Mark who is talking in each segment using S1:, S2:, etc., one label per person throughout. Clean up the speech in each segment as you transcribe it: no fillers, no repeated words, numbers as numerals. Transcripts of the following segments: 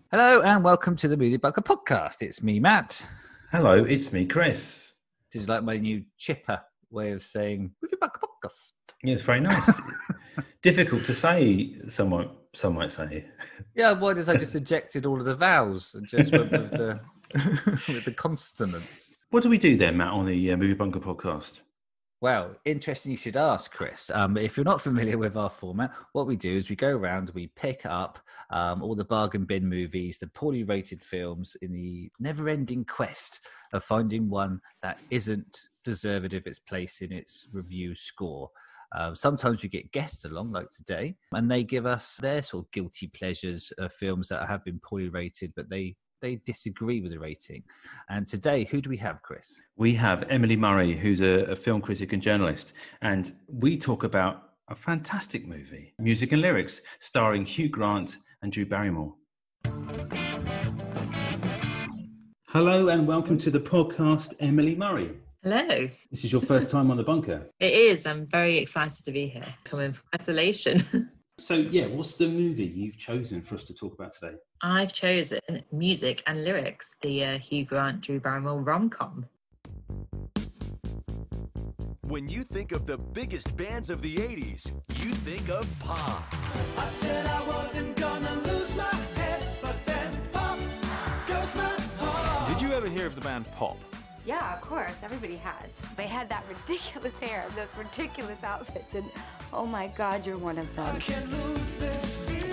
S1: Hello and welcome to the Movie Bunker podcast. It's me, Matt.
S2: Hello, it's me, Chris.
S1: This is like my new chipper way of saying Movie Bunker podcast.
S2: Yeah, it's very nice. Difficult to say, some might say.
S1: Yeah, why does I just ejected all of the vowels and just went with the with the consonants?
S2: What do we do then, Matt, on the Movie Bunker podcast?
S1: Well, interesting you should ask, Chris. If you're not familiar with our format, what we do is we go around, we pick up all the bargain bin movies, the poorly rated films in the never-ending quest of finding one that isn't deserved of its place in its review score. Sometimes we get guests along, like today, and they give us their sort of guilty pleasures of films that have been poorly rated, but they disagree with the rating. And today, who do we have, Chris?
S2: We have Emily Murray, who's a film critic and journalist, and we talk about a fantastic movie, Music and Lyrics, starring Hugh Grant and Drew Barrymore. Hello and welcome to the podcast, Emily Murray.
S3: Hello.
S2: This is your first time on The Bunker.
S3: It is. I'm very excited to be here, coming from isolation.
S2: So, yeah, what's the movie you've chosen for us to talk about today?
S3: I've chosen Music and Lyrics, the Hugh Grant, Drew Barrymore rom-com.
S4: When you think of the biggest bands of the 80s, you think of pop.
S5: I said I wasn't gonna lose my head, but then pop goes my heart.
S4: Did you ever hear of the band Pop?
S6: Yeah, of course. Everybody has. They had that ridiculous hair, those ridiculous outfits, and oh my God, you're one of them.
S5: I can't lose this feeling.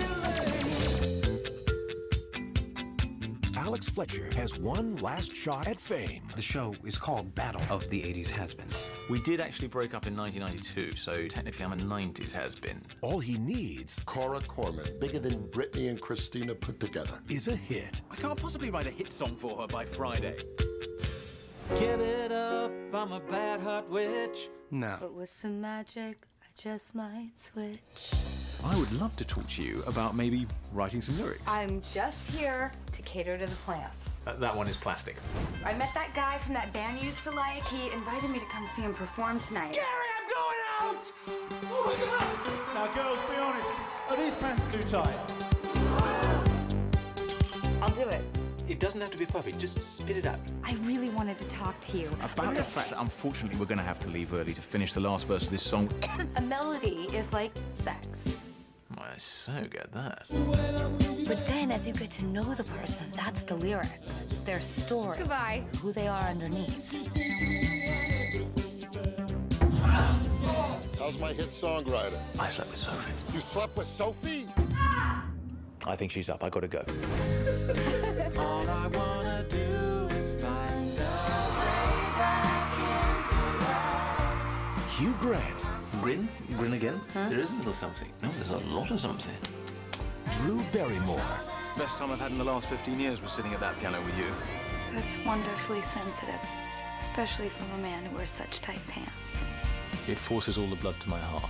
S7: Alex Fletcher has one last shot at fame.
S8: The show is called Battle of the 80s Has-Beens.
S4: We did actually break up in 1992, so technically I'm a 90s has-been.
S7: All he needs
S9: Cora Corman, bigger than Britney and Christina put together.
S7: is a hit.
S4: I can't possibly write a hit song for her by Friday.
S5: Give it up, I'm a bad hot witch.
S8: No.
S6: But with some magic, I just might switch.
S4: I would love to talk to you about maybe writing some lyrics.
S6: I'm just here to cater to the plants.
S4: That one is plastic.
S6: I met that guy from that band you used to like. He invited me to come see him perform tonight.
S5: Gary, I'm going out! Oh my God! Now, girls, be honest. Are these pants too tight?
S6: I'll do it.
S4: It doesn't have to be perfect, just spit it out.
S6: I really wanted to talk to you.
S4: About the fact that unfortunately we're going to have to leave early to finish the last verse of this song.
S6: A melody is like sex.
S4: I so get that.
S6: But then as you get to know the person, that's the lyrics. Their story. Goodbye. Who they are underneath.
S9: How's my hit songwriter?
S4: I slept with Sophie.
S9: You slept with Sophie?
S4: I think she's up. I gotta go.
S5: All I wanna do is find
S7: Hugh Grant,
S4: Grin? Grin again? There is a little something. No, there's a lot of something.
S7: Drew Barrymore,
S4: Best time I've had in the last 15 years was sitting at that piano with you.
S6: That's wonderfully sensitive, especially from a man who wears such tight pants.
S4: It forces all the blood to my heart.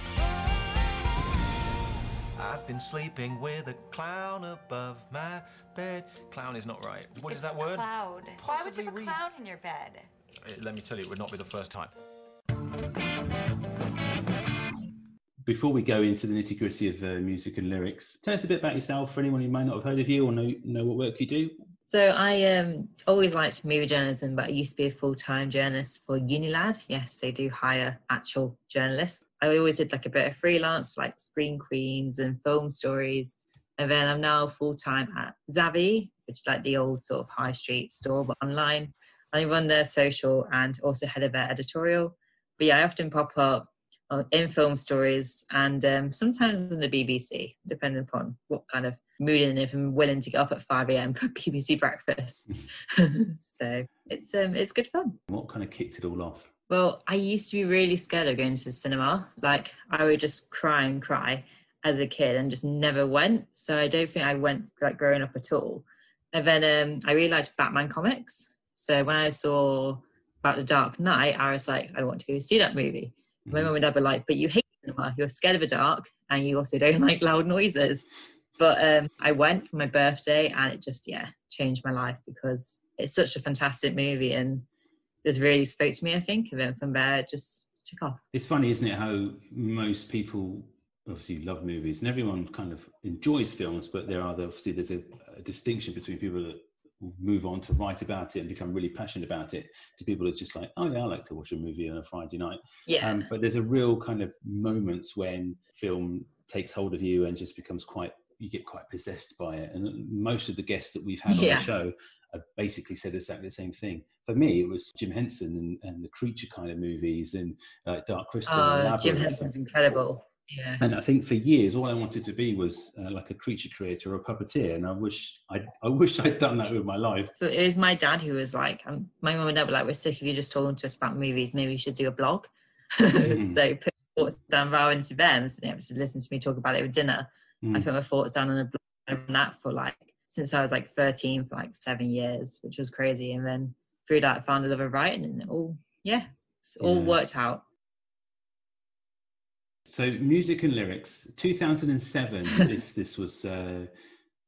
S10: I've been sleeping with a clown above my bed. Clown is not right. What is that word?
S6: Cloud. Why would you have a
S10: Possibly
S6: cloud in your bed?
S10: Let me tell you, it would not be the first time.
S2: Before we go into the nitty-gritty of music and lyrics, tell us a bit about yourself for anyone who might not have heard of you or know what work you do.
S3: So I always liked movie journalism, but I used to be a full-time journalist for Unilad. Yes, they do hire actual journalists. I always did like a bit of freelance for like Screen Queens and Film Stories. And then I'm now full-time at Zavvi, which is like the old sort of high street store, but online. I run their social and also head of their editorial. But yeah, I often pop up in Film Stories and sometimes on the BBC, depending upon what kind of mood and if I'm willing to get up at 5 a.m. for BBC breakfast. So it's good fun.
S2: What kind of kicked it all off?
S3: Well, I used to be really scared of going to the cinema. Like, I would just cry and cry as a kid and just never went. So I don't think I went, like, growing up at all. And then I really liked Batman comics. So when I saw about The Dark Knight, I was like, I want to go see that movie. My mum and dad were like, but you hate cinema. You're scared of the dark and you also don't like loud noises. But I went for my birthday and it just, changed my life because it's such a fantastic movie and just really spoke to me, I think. And then from there, it just took off.
S2: It's funny, isn't it, how most people obviously love movies, and everyone kind of enjoys films, but there's a distinction between people that move on to write about it and become really passionate about it, to people that just like, oh yeah, I like to watch a movie on a Friday night.
S3: Yeah.
S2: But there's a real kind of moments when film takes hold of you and just becomes you get quite possessed by it. And most of the guests that we've had on the show have basically said exactly the same thing. For me, it was Jim Henson and the creature kind of movies, and Dark Crystal.
S3: Oh, Jim Henson's incredible. Yeah.
S2: And I think for years, all I wanted to be was like a creature creator or a puppeteer. And I wish I'd done that with my life.
S3: But it was my dad who was like, my mum and dad were like, we're sick of you just talking to us about movies. Maybe you should do a blog. So put your thoughts down rather into them. So they have to listen to me talk about it with dinner. I put my thoughts down on a blog, and that for like, since I was like 13 for like 7 years, which was crazy. And then through that, I found a love of writing, and it all worked out.
S2: So music and lyrics, 2007, this was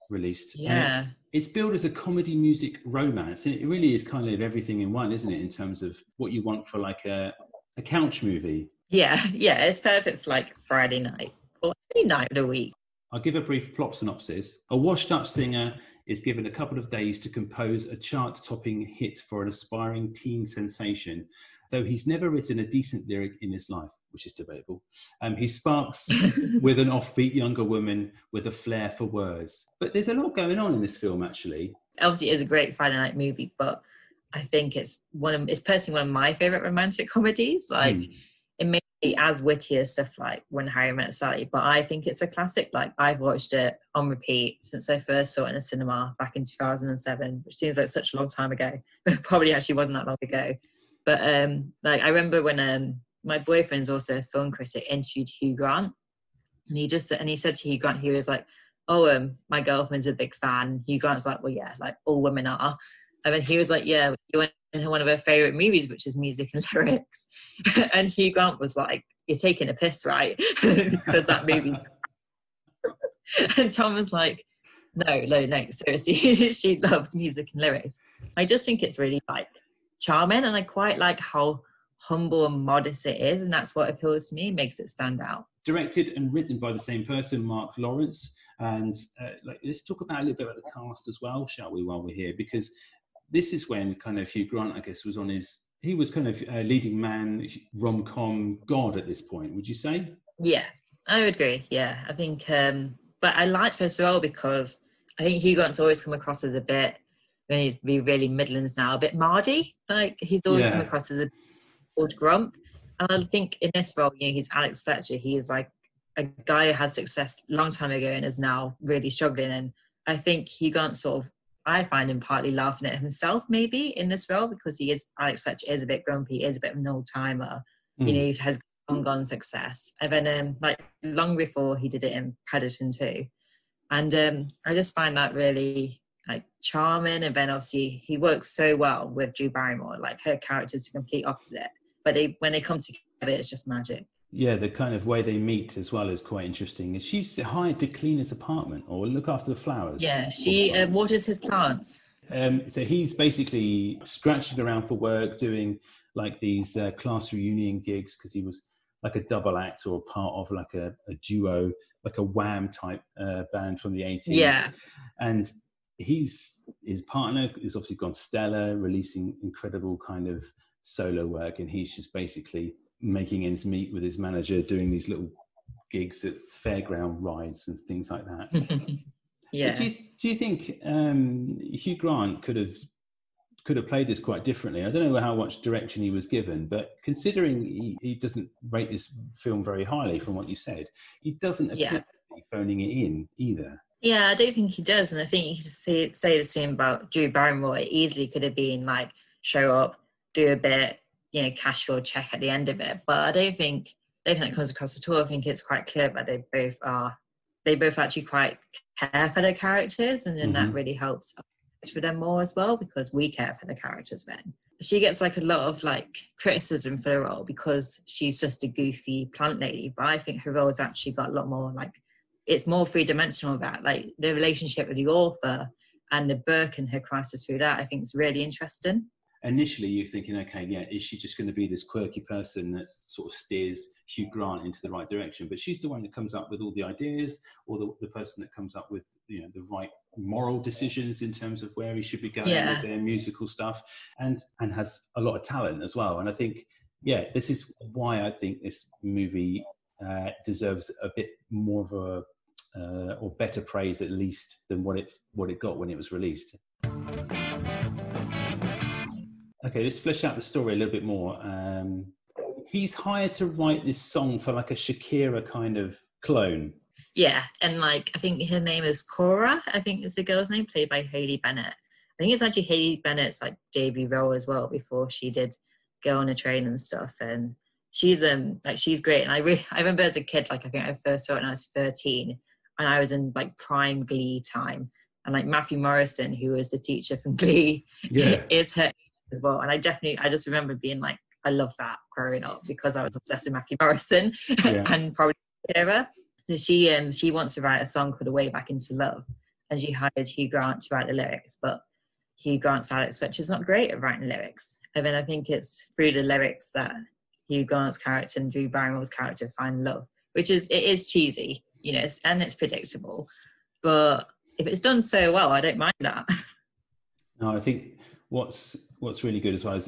S2: released.
S3: Yeah.
S2: It's billed as a comedy music romance. And it really is kind of everything in one, isn't it? In terms of what you want for like a couch movie.
S3: Yeah. It's perfect for like Friday night or any night of the week.
S2: I'll give a brief plot synopsis. A washed-up singer is given a couple of days to compose a chart-topping hit for an aspiring teen sensation, though he's never written a decent lyric in his life, which is debatable. He sparks with an offbeat younger woman with a flair for words. But there's a lot going on in this film, actually.
S3: Obviously, it is a great Friday night movie, but I think it's personally one of my favourite romantic comedies. Like, it may be as witty as stuff like When Harry Met Sally, but I think it's a classic. Like, I've watched it on repeat since I first saw it in a cinema back in 2007, which seems like such a long time ago, but it probably actually wasn't that long ago. But like, I remember when my boyfriend's also a film critic, interviewed Hugh Grant, and he said to Hugh Grant, he was like, oh, my girlfriend's a big fan. Hugh Grant's like, well, yeah, like all women are. And then he was like, yeah, you went in one of her favourite movies, which is Music and Lyrics. And Hugh Grant was like, you're taking a piss, right? Because that movie's and Tom was like, no, seriously, she loves Music and Lyrics. I just think it's really like charming, and I quite like how humble and modest it is, and that's what appeals to me, makes it stand out.
S2: Directed and written by the same person, Mark Lawrence. And let's talk about a little bit about the cast as well, shall we, while we're here? Because this is when kind of Hugh Grant, I guess, was he was kind of a leading man, rom-com god at this point, would you say? Yeah,
S3: I would agree. Yeah, I think, but I liked first of all because I think Hugh Grant's always come across as a bit, going to be really Midlands now, a bit mardy. Like, he's always come across as a old grump. And I think in this role, he's Alex Fletcher. He is like a guy who had success a long time ago and is now really struggling. And I think Hugh Grant I find him partly laughing at himself maybe in this role, because Alex Fletcher is a bit grumpy, is a bit of an old timer. He has gone success. And then like long before he did it in Predator 2. And I just find that really like charming. And then obviously he works so well with Drew Barrymore. Like, her character's the complete opposite. But when they come together, it's just magic.
S2: Yeah, the kind of way they meet as well is quite interesting. She's hired to clean his apartment or look after the flowers.
S3: Yeah, she waters his plants.
S2: So he's basically scratching around for work, doing like these class reunion gigs, because he was like a double act or part of like a duo, like a Wham type band from the 80s.
S3: Yeah.
S2: And his partner is obviously gone stellar, releasing incredible kind of solo work, and he's just basically making ends meet with his manager, doing these little gigs at fairground rides and things like that.
S3: Yeah.
S2: Do you think Hugh Grant could have played this quite differently? I don't know how much direction he was given, but considering he doesn't rate this film very highly from what you said, he doesn't appear to be phoning it in either.
S3: Yeah, I don't think he does. And I think you could say the same about Drew Barrymore. It easily could have been like, show up, do a bit, casual check at the end of it. But I don't think that comes across at all. I think it's quite clear that they both actually quite care for their characters, and then that really helps for them more as well, because we care for the characters then. She gets like a lot of like criticism for the role because she's just a goofy plant lady, but I think her role has actually got a lot more like, it's more three-dimensional, that like the relationship with the author and the book and her crisis through that, I think is really interesting.
S2: Initially you're thinking, okay, yeah, is she just going to be this quirky person that sort of steers Hugh Grant into the right direction. But she's the one that comes up with all the ideas, or the person that comes up with, you know, the right moral decisions in terms of where he should be going with their musical stuff, and has a lot of talent as well. And I think, this is why I think this movie deserves a bit more of a or better praise, at least, than what it got when it was released. Okay, let's flesh out the story a little bit more. He's hired to write this song for like a Shakira kind of clone.
S3: Yeah, and like I think her name is Cora. I think it's the girl's name, played by Hayley Bennett. I think it's actually Hayley Bennett's like debut role as well, before she did Girl on a Train and stuff. And she's she's great. And I remember as a kid, like I think I first saw it when I was 13, and I was in like prime Glee time. And like Matthew Morrison, who was the teacher from Glee, is her as well. And I just remember being like, I love that growing up, because I was obsessed with Matthew Morrison and probably Shakira. So she wants to write a song called A Way Back Into Love, and she hires Hugh Grant to write the lyrics. But Hugh Grant's Alex Fletcher's not great at writing lyrics. And then I think it's through the lyrics that Hugh Grant's character and Drew Barrymore's character find love, it is cheesy, you know, and it's predictable. But if it's done so well, I don't mind that.
S2: No, I think what's really good as well is,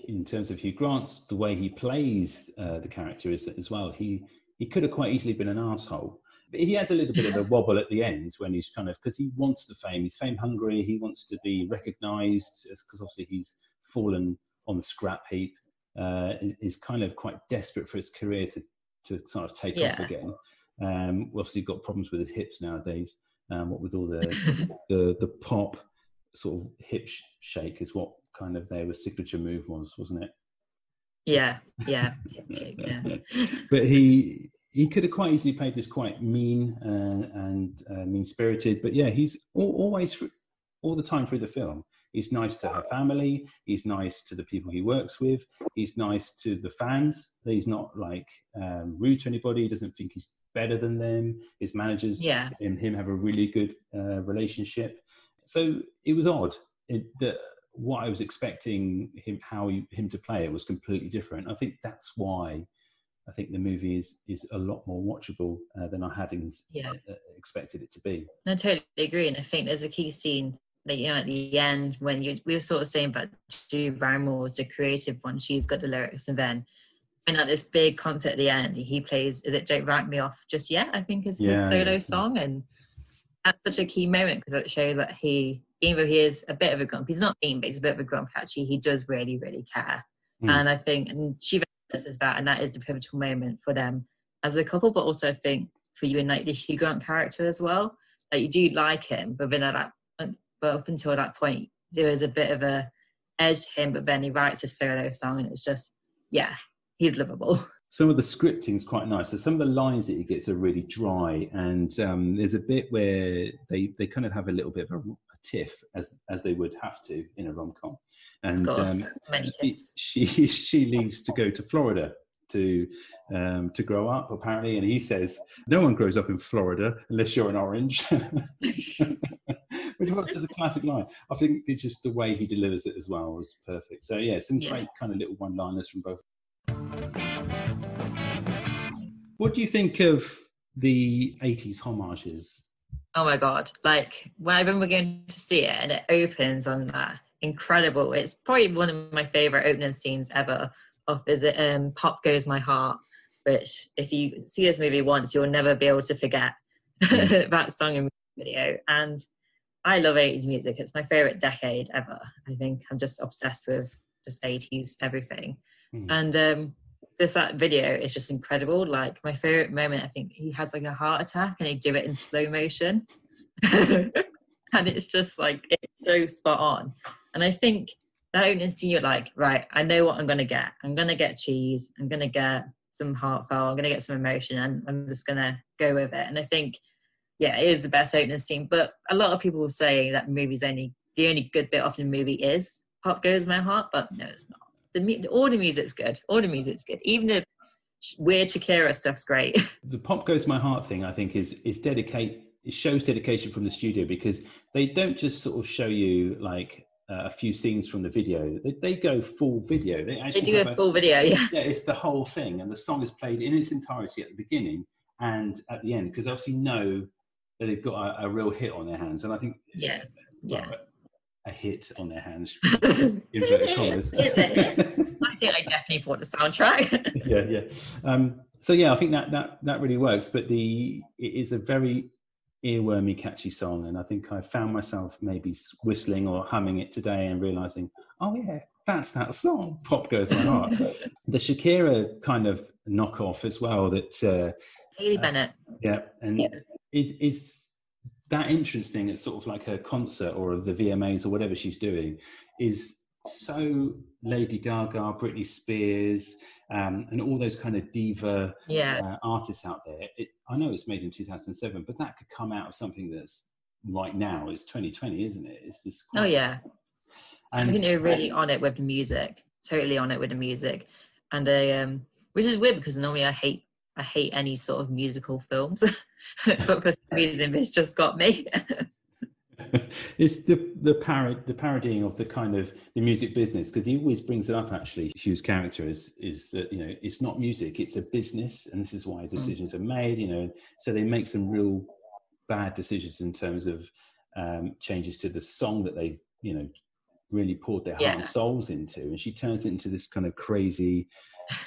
S2: in terms of Hugh Grant's, the way he plays the character is as well. He could have quite easily been an arsehole. But he has a little bit of a wobble at the end when he's kind of, because he wants the fame. He's fame hungry. He wants to be recognised, because obviously he's fallen on the scrap heap. Is kind of quite desperate for his career to sort of take off again. Obviously got problems with his hips nowadays. What with all the pop sort of hip shake is what kind of their signature move was, wasn't it? Yeah. But he could have quite easily played this quite mean and mean-spirited. But he's always, all the time through the film, he's nice to her family. He's nice to the people he works with. He's nice to the fans. He's not like rude to anybody. He doesn't think he's better than them. His managers and him have a really good relationship. So it was odd that what I was expecting him to play it was completely different. I think that's why I think the movie is a lot more watchable than I had expected it to be.
S3: I totally agree, and I think there's a key scene that, you know, at the end when we were sort of saying about Drew Barrymore was the creative one. She's got the lyrics, and then when at this big concert at the end, he plays, is it Don't Write Me Off Just Yet, I think is his solo song. And that's such a key moment, because it shows that even though he is a bit of a grump, he's not mean, but he's a bit of a grump, actually, he does really, really care. And I think, and she realizes that, and that is the pivotal moment for them as a couple, but also I think for you and like the Hugh Grant character as well. Like, you do like him, but then but up until that point, there was a bit of a edge to him, but then he writes a solo song, and it's just, he's lovable.
S2: Some of the scripting is quite nice. So some of the lines that he gets are really dry, and there's a bit where they kind of have a little bit of a tiff, as they would have to in a rom-com. And
S3: of course, many tiffs.
S2: She leaves to go to Florida to grow up, apparently, and he says no one grows up in Florida unless you're an orange. Which was a classic line. I think it's just the way he delivers it as well was perfect. So some great kind of little one-liners from both. What do you think of the 80s homages?
S3: Oh my God. Like, when I remember going to see it and it opens on that incredible, it's probably one of my favourite opening scenes ever of Pop Goes My Heart, which if you see this movie once, you'll never be able to forget that song and video. And I love 80s music. It's my favourite decade ever. I think I'm just obsessed with just 80s everything. And just that video is just incredible. Like, my favourite moment, I think he has like a heart attack and they do it in slow motion. And it's just like, it's so spot on. And I think that opening scene, you're like, right, I know what I'm going to get. I'm going to get cheese. I'm going to get some heartfelt. I'm going to get some emotion, and I'm just going to go with it. And I think, it is the best opening scene. But a lot of people will say that the only good bit of the movie is Pop Goes My Heart, but no, it's not. All the music's good. Even the weird Shakira stuff's great. The
S2: Pop Goes My Heart thing, I think, it shows dedication from the studio, because they don't just sort of show you like a few scenes from the video. They go full video. They actually
S3: do a full video, yeah.
S2: Yeah, it's the whole thing, and the song is played in its entirety at the beginning and at the end, because obviously know that they've got a real hit on their hands. And I think a hit on their hands. Inverted commas.
S3: Is it? I think I definitely bought the soundtrack.
S2: yeah. So yeah, I think that really works. But it is a very earwormy, catchy song, and I think I found myself maybe whistling or humming it today and realizing, oh yeah, that's that song. Pop Goes My Heart. The Shakira kind of knockoff as well. That
S3: Haley Bennett.
S2: Yeah, and it's that entrance thing at sort of like a concert or the VMAs or whatever she's doing is so Lady Gaga, Britney Spears, and all those kind of diva artists out there. I know it's made in 2007, but that could come out of something that's right now. It's 2020, isn't it? It's this.
S3: Oh yeah, and I think they're really on it with the music. Totally on it with the music, and which is weird because normally I hate any sort of musical films, but for some reason this just got me.
S2: It's the parodying of the kind of the music business, because he always brings it up. Actually, Hugh's character is that it's not music, it's a business, and this is why decisions are made. So they make some real bad decisions in terms of changes to the song that they've really poured their heart and souls into, and she turns it into this kind of crazy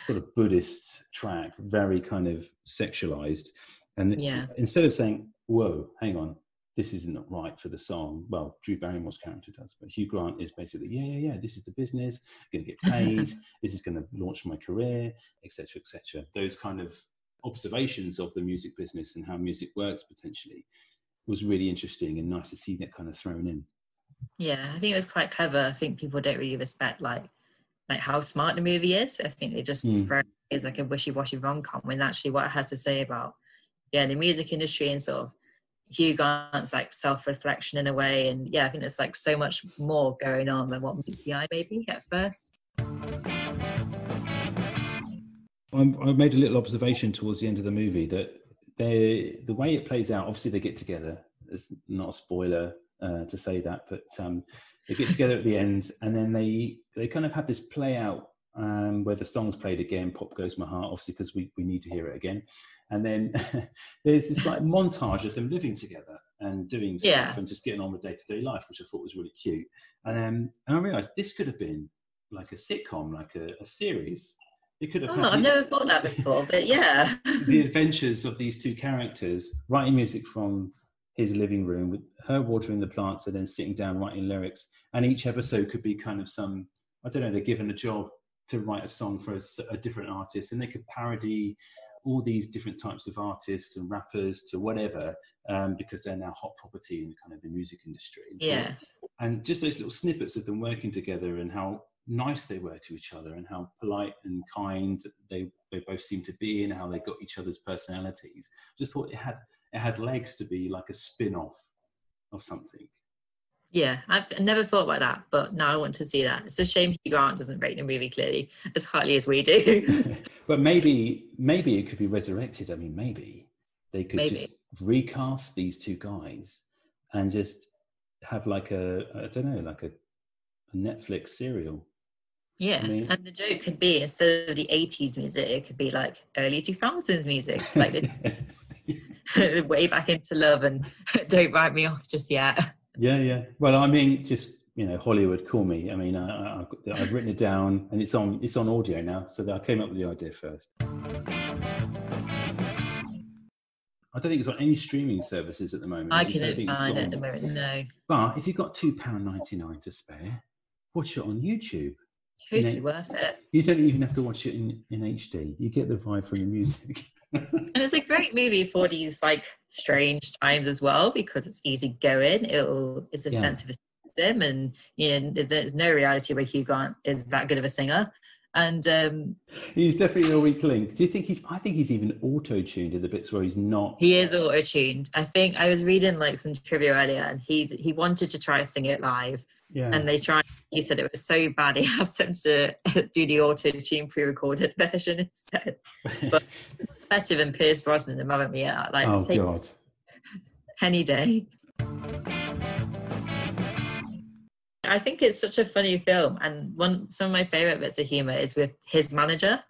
S2: sort of Buddhist track, very kind of sexualized. And instead of saying, whoa, hang on, this isn't right for the song. Well, Drew Barrymore's character does, but Hugh Grant is basically, yeah, this is the business. I'm going to get paid. This is going to launch my career, etc., etc. Those kind of observations of the music business and how music works potentially was really interesting and nice to see that kind of thrown in.
S3: Yeah, I think it was quite clever. I think people don't really respect like how smart the movie is. I think they just throw it as like a wishy-washy rom-com, when actually what it has to say about the music industry and sort of Hugh Grant's like self-reflection in a way. And I think there's like so much more going on than what meets the eye maybe at first.
S2: I made a little observation towards the end of the movie that the way it plays out, obviously they get together. It's not a spoiler to say that, but they get together at the end, and then they kind of have this play out where the song's played again, Pop Goes My Heart, obviously because we need to hear it again. And then there's this like montage of them living together and doing stuff and just getting on with day-to-day life, which I thought was really cute. And I realised this could have been like a sitcom, like a series. It could have.
S3: I've never thought that before, but yeah.
S2: The adventures of these two characters writing music from his living room, with her watering the plants and then sitting down writing lyrics. And each episode could be kind of they're given a job to write a song for a different artist, and they could parody all these different types of artists and rappers to whatever, because they're now hot property in kind of the music industry. And just those little snippets of them working together and how nice they were to each other and how polite and kind they both seemed to be and how they got each other's personalities. Just thought it had legs to be like a spin-off of something.
S3: Yeah, I've never thought about that, but now I want to see that. It's a shame Hugh Grant doesn't rate the movie clearly as highly as we do.
S2: But maybe it could be resurrected. I mean, maybe they could just recast these two guys and just have like a Netflix serial.
S3: Yeah, and the joke could be, instead of the 80s music, it could be like early 2000s music, like way back into love and Don't Write Me Off Just Yet.
S2: Yeah. Well, I mean, just Hollywood, call me. I mean, I've written it down, and it's on audio now. So I came up with the idea first. I don't think it's on any streaming services at the moment.
S3: I couldn't find it at the moment. No.
S2: But if you've got £2.99 to spare, watch it on YouTube.
S3: Totally worth it.
S2: You don't even have to watch it in HD. You get the vibe from the music.
S3: And it's a great movie for these like strange times as well, because it's easy going. It's a sense of a system, and there's no reality where Hugh Grant is that good of a singer. And
S2: he's definitely a weak link. Do you think I think he's even auto-tuned in the bits where he's not.
S3: He is auto-tuned. I think I was reading like some trivia earlier, and he wanted to try to sing it live. Yeah. And they tried. He said it was so bad he asked them to do the auto-tune pre-recorded version instead. But better than Pierce Brosnan, the Mamma Mia. Like,
S2: oh God,
S3: any day. I think it's such a funny film, and some of my favorite bits of humor is with his manager,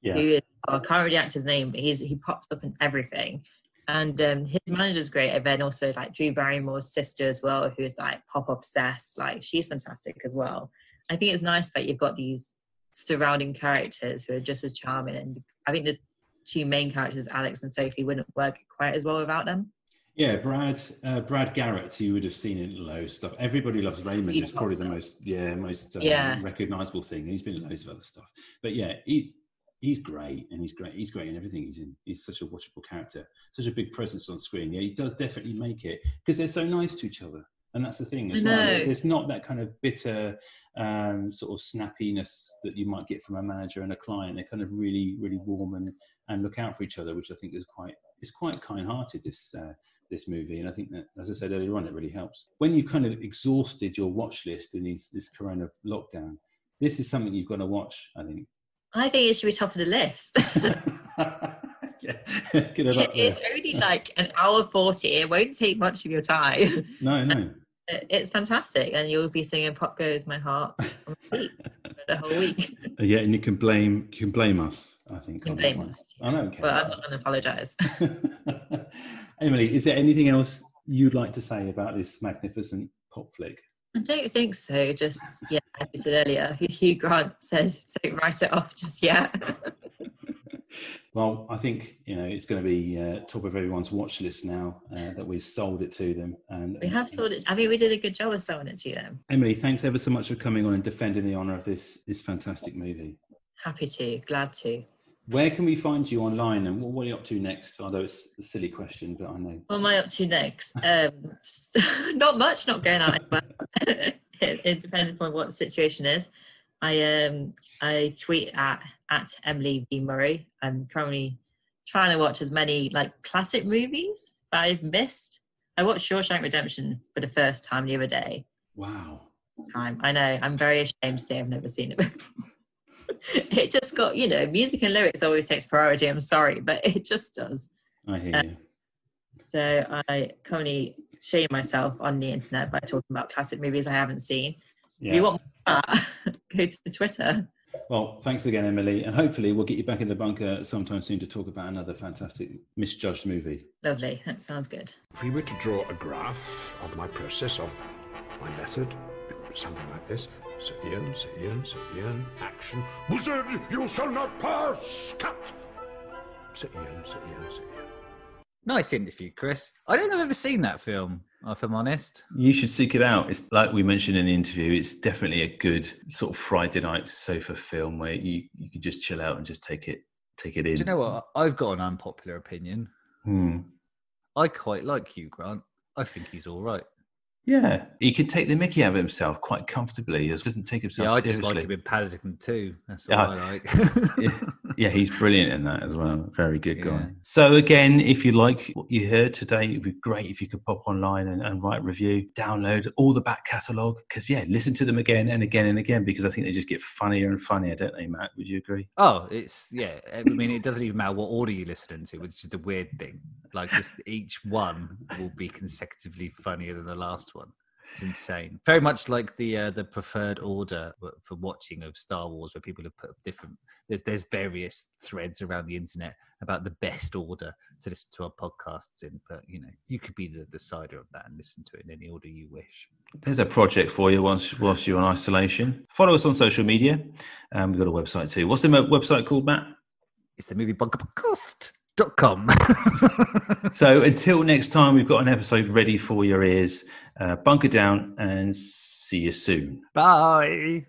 S3: who is, I can't really act his name, but he pops up in everything. And his manager's great, and then also like Drew Barrymore's sister as well, who's like pop obsessed. Like, she's fantastic as well. I think it's nice that you've got these surrounding characters who are just as charming, and I think the two main characters, Alex and Sophie, wouldn't work quite as well without them.
S2: Yeah, Brad Garrett, you would have seen in loads of stuff. Everybody Loves Raymond is probably the most recognisable thing. He's been in loads of other stuff, but yeah, he's great, and he's great in everything he's in. He's such a watchable character, such a big presence on screen. Yeah, he does definitely make it because they're so nice to each other, and that's the thing as well. There's not that kind of bitter sort of snappiness that you might get from a manager and a client. They're kind of really, really warm and look out for each other, which I think is quite kind-hearted. This movie, and I think that, as I said earlier on, it really helps when you've kind of exhausted your watch list in this Corona lockdown. This is something you've got to watch. I think it should be top of the list.
S3: It's only like an hour 40. It won't take much of your time.
S2: No.
S3: It's fantastic, and you'll be singing "Pop Goes My Heart" on repeat for the whole week.
S2: Yeah, and you can blame us. I think.
S3: You can blame us.
S2: I don't care.
S3: But I'm not going to apologise.
S2: Emily, is there anything else you'd like to say about this magnificent pop flick?
S3: I don't think so. Just, like you said earlier, Hugh Grant said, don't write it off just yet.
S2: Well, I think, it's going to be top of everyone's watch list now that we've sold it to them. And
S3: we have sold it. I mean, we did a good job of selling it to them.
S2: Emily, thanks ever so much for coming on and defending the honour of this fantastic movie.
S3: Happy to. Glad to.
S2: Where can we find you online, and what are you up to next? Although it's a silly question, but I know.
S3: What am I up to next? Not much, not going out. But it depends on what the situation is. I tweet at Emily V. Murray. I'm currently trying to watch as many classic movies that I've missed. I watched Shawshank Redemption for the first time the other day.
S2: Wow.
S3: I know. I'm very ashamed to say I've never seen it before. It just got, music and lyrics always takes priority. I'm sorry, but it just does.
S2: I hear you.
S3: So I currently shame myself on the internet by talking about classic movies I haven't seen. So if you want more of that, go to Twitter.
S2: Well, thanks again, Emily. And hopefully we'll get you back in the bunker sometime soon to talk about another fantastic misjudged movie.
S3: Lovely. That sounds good.
S7: If we were to draw a graph of my process, of my method, something like this. Sir Ian, action. Wizard, you shall not pass! Cut! Sir Ian.
S1: Nice interview, Chris. I don't think I've ever seen that film, if I'm honest.
S2: You should seek it out. It's like we mentioned in the interview, it's definitely a good sort of Friday night sofa film where you can just chill out and just take it in.
S1: Do you know what? I've got an unpopular opinion. I quite like Hugh Grant. I think he's all right.
S2: Yeah, he could take the mickey out of himself quite comfortably. He doesn't take himself seriously.
S1: I just like him in Paddington 2. That's what I like.
S2: Yeah, he's brilliant in that as well. Very good guy. Yeah. So again, if you like what you heard today, it would be great if you could pop online and write a review, download all the back catalogue. Because, listen to them again and again and again, because I think they just get funnier and funnier, don't they, Matt? Would you agree?
S1: Oh, I mean, it doesn't even matter what order you listen to, which is the weird thing. Just each one will be consecutively funnier than the last one. It's insane. Very much like the preferred order for watching of Star Wars, where people have put different. There's various threads around the internet about the best order to listen to our podcasts in. But you could be the decider of that and listen to it in any order you wish. There's a project for you whilst you're on isolation. Follow us on social media. We've got a website too. What's the website called, Matt? It's the Movie Bunker Podcast. So until next time, we've got an episode ready for your ears. Bunker down and see you soon. Bye.